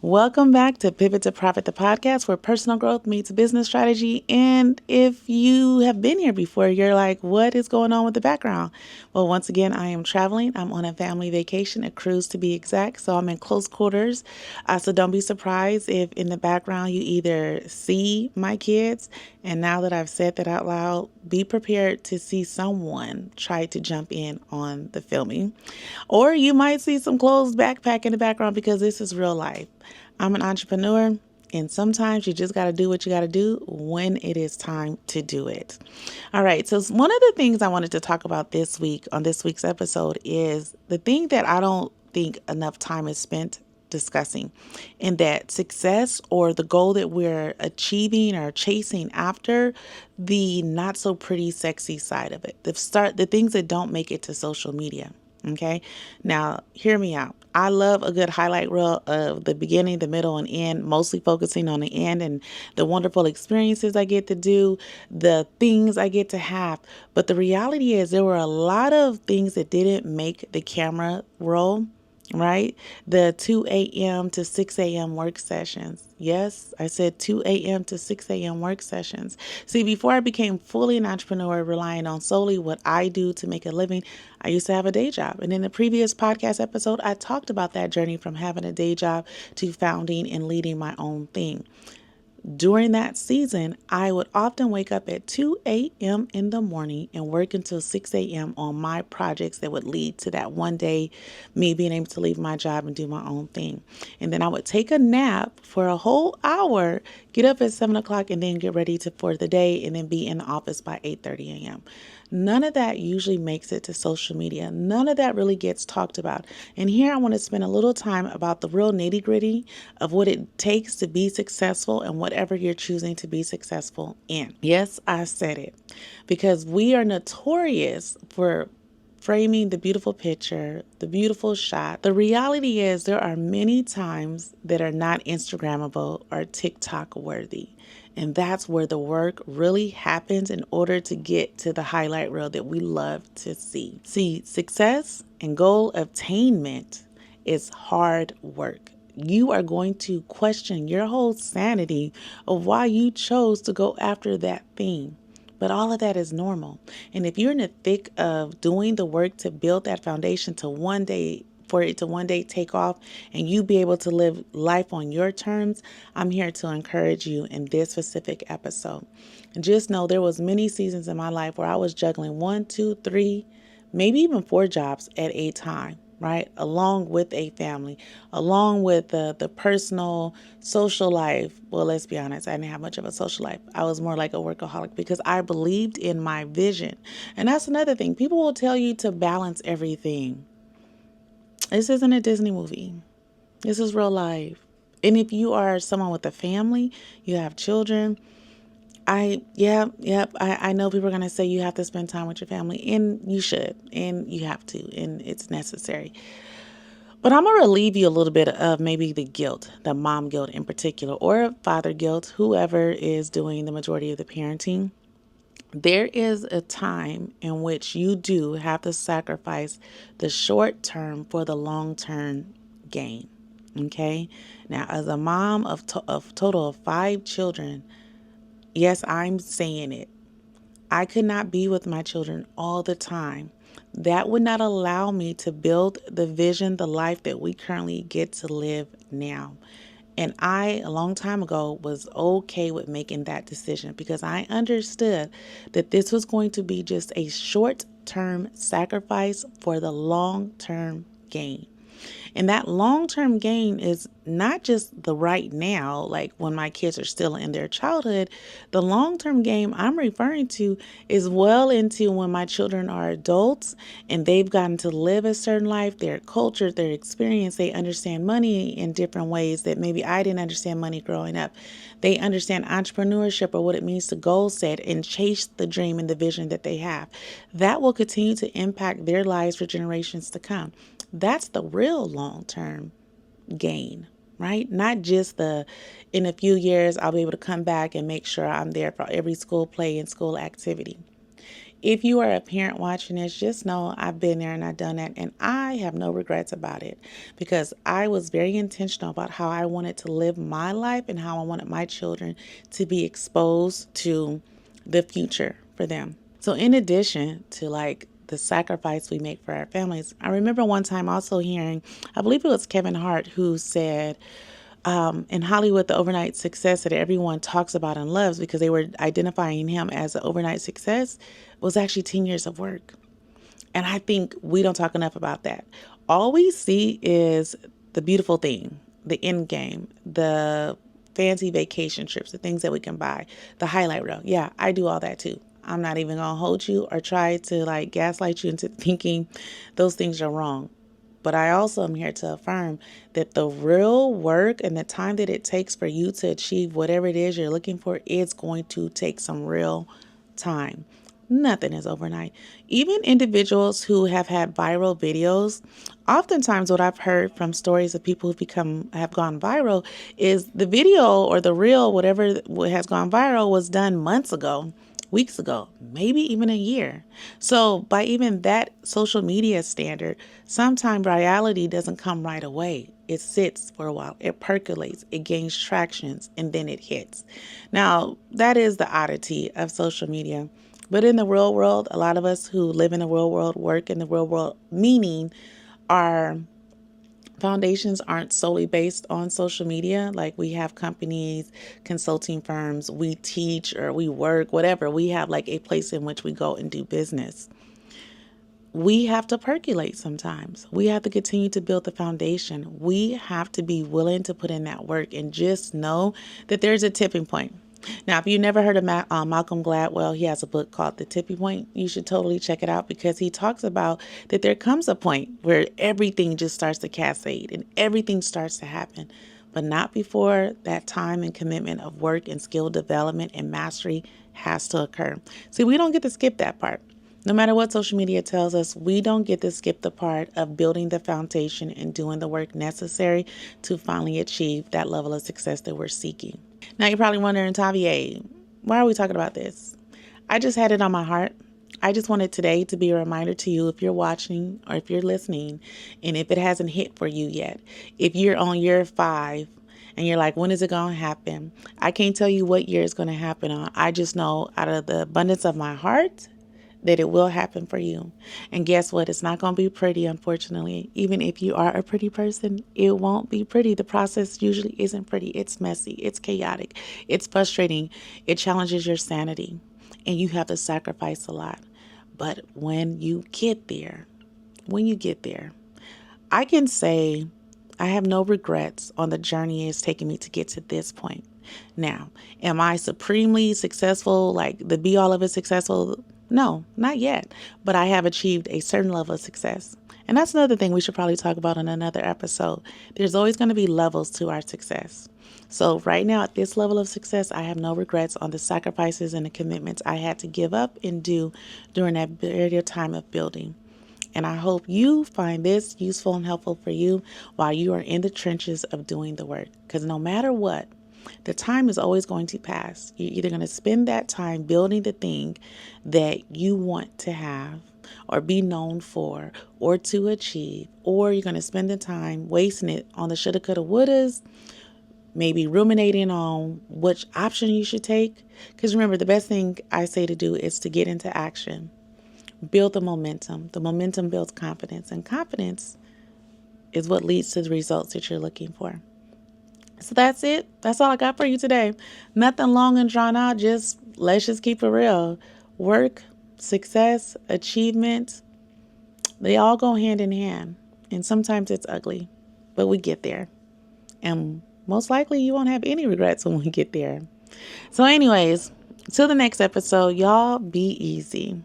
Welcome back to Pivot to Profit, the podcast where personal growth meets business strategy. And if you have been here before, you're like, what is going on with the background? Well, once again, I am traveling. I'm on a family vacation, a cruise to be exact. So I'm in close quarters. So don't be surprised if in the background you either see my kids, and now that I've said that out loud, be prepared to see someone try to jump in on the filming. Or you might see some closed backpack in the background because this is real life. I'm an entrepreneur, and sometimes you just got to do what you got to do when it is time to do it. All right. So, one of the things I wanted to talk about this week on this week's episode is the thing that I don't think enough time is spent discussing, and that success or the goal that we're achieving or chasing after, the not so pretty sexy side of it, the things that don't make it to social media. Okay. Now, hear me out. I love a good highlight reel of the beginning, the middle, and end, mostly focusing on the end and the wonderful experiences I get to do, the things I get to have. But the reality is there were a lot of things that didn't make the camera roll, right? The 2 a.m. to 6 a.m. work sessions. Yes, I said 2 a.m. to 6 a.m. work sessions. See, before I became fully an entrepreneur, relying on solely what I do to make a living, I used to have a day job. And in the previous podcast episode, I talked about that journey from having a day job to founding and leading my own thing. During that season, I would often wake up at 2 a.m. in the morning and work until 6 a.m. on my projects that would lead to that one day, me being able to leave my job and do my own thing. And then I would take a nap for a whole hour, get up at 7 o'clock, and then get ready for the day and then be in the office by 8:30 a.m. None of that usually makes it to social media. None of that really gets talked about. And here I want to spend a little time about the real nitty gritty of what it takes to be successful and whatever you're choosing to be successful in. Yes, I said it, because we are notorious for framing the beautiful picture, the beautiful shot. The reality is there are many times that are not Instagrammable or TikTok worthy. And that's where the work really happens in order to get to the highlight reel that we love to see. See, success and goal attainment is hard work. You are going to question your whole sanity of why you chose to go after that thing. But all of that is normal. And if you're in the thick of doing the work to build that foundation to one day, for it to one day take off and you be able to live life on your terms, I'm here to encourage you in this specific episode. And just know there was many seasons in my life where I was juggling 1, 2, 3, maybe even 4 jobs at a time, right? Along with a family, along with the personal social life. Well, let's be honest, I didn't have much of a social life. I was more like a workaholic because I believed in my vision. And that's another thing. People will tell you to balance everything. This isn't a Disney movie. This is real life. And if you are someone with a family, you have children, I know people are going to say you have to spend time with your family, and you should, and you have to, and it's necessary. But I'm going to relieve you a little bit of maybe the guilt, the mom guilt in particular, or father guilt, whoever is doing the majority of the parenting. There is a time in which you do have to sacrifice the short term for the long term gain. Okay. Now, as a mom of total of 5 children, yes, I'm saying it. I could not be with my children all the time. That would not allow me to build the vision, the life that we currently get to live now. And I, a long time ago, was okay with making that decision because I understood that this was going to be just a short-term sacrifice for the long-term gain. And that long-term gain is not just the right now, like when my kids are still in their childhood. The long-term gain I'm referring to is well into when my children are adults and they've gotten to live a certain life, their culture, their experience. They understand money in different ways that maybe I didn't understand money growing up. They understand entrepreneurship or what it means to goal set and chase the dream and the vision that they have. That will continue to impact their lives for generations to come. That's the real long-term gain, right? Not just in a few years, I'll be able to come back and make sure I'm there for every school play and school activity. If you are a parent watching this, just know I've been there and I've done that, and I have no regrets about it because I was very intentional about how I wanted to live my life and how I wanted my children to be exposed to the future for them. So in addition to like the sacrifice we make for our families, I remember one time also hearing, I believe it was Kevin Hart, who said, in Hollywood, the overnight success that everyone talks about and loves because they were identifying him as an overnight success was actually 10 years of work. And I think we don't talk enough about that. All we see is the beautiful thing, the end game, the fancy vacation trips, the things that we can buy, the highlight reel. Yeah, I do all that too. I'm not even going to hold you or try to like gaslight you into thinking those things are wrong. But I also am here to affirm that the real work and the time that it takes for you to achieve whatever it is you're looking for is going to take some real time. Nothing is overnight. Even individuals who have had viral videos, oftentimes what I've heard from stories of people have gone viral is the video or the reel, whatever has gone viral, was done months ago, weeks ago, maybe even a year. So by even that social media standard, sometimes reality doesn't come right away. It sits for a while, it percolates, it gains tractions, and then it hits. Now, that is the oddity of social media. But in the real world, a lot of us who live in the real world work in the real world, meaning our foundations aren't solely based on social media. Like we have companies, consulting firms, we teach or we work, whatever. We have like a place in which we go and do business. We have to percolate sometimes. We have to continue to build the foundation. We have to be willing to put in that work and just know that there's a tipping point. Now, if you've never heard of Malcolm Gladwell, he has a book called The Tipping Point. You should totally check it out because he talks about that there comes a point where everything just starts to cascade and everything starts to happen, but not before that time and commitment of work and skill development and mastery has to occur. See, we don't get to skip that part. No matter what social media tells us, we don't get to skip the part of building the foundation and doing the work necessary to finally achieve that level of success that we're seeking. Now, you're probably wondering, TAVIA, why are we talking about this? I just had it on my heart. I just wanted today to be a reminder to you if you're watching or if you're listening, and if it hasn't hit for you yet, if you're on year 5 and you're like, when is it going to happen? I can't tell you what year it's going to happen on. I just know out of the abundance of my heart that it will happen for you. And guess what? It's not going to be pretty, unfortunately. Even if you are a pretty person, it won't be pretty. The process usually isn't pretty. It's messy. It's chaotic. It's frustrating. It challenges your sanity. And you have to sacrifice a lot. But when you get there, I can say I have no regrets on the journey it's taken me to get to this point. Now, am I supremely successful, like the be all of it successful? No, not yet. But I have achieved a certain level of success. And that's another thing we should probably talk about in another episode. There's always going to be levels to our success. So right now at this level of success, I have no regrets on the sacrifices and the commitments I had to give up and do during that period of time of building. And I hope you find this useful and helpful for you while you are in the trenches of doing the work. Because no matter what, the time is always going to pass. You're either going to spend that time building the thing that you want to have or be known for or to achieve, or you're going to spend the time wasting it on the shoulda, coulda, wouldas, maybe ruminating on which option you should take. Because remember, the best thing I say to do is to get into action. Build the momentum. The momentum builds confidence, and confidence is what leads to the results that you're looking for. So that's it. That's all I got for you today. Nothing long and drawn out. Let's just keep it real. Work, success, achievement, they all go hand in hand. And sometimes it's ugly, but we get there. And most likely you won't have any regrets when we get there. So anyways, till the next episode, y'all be easy.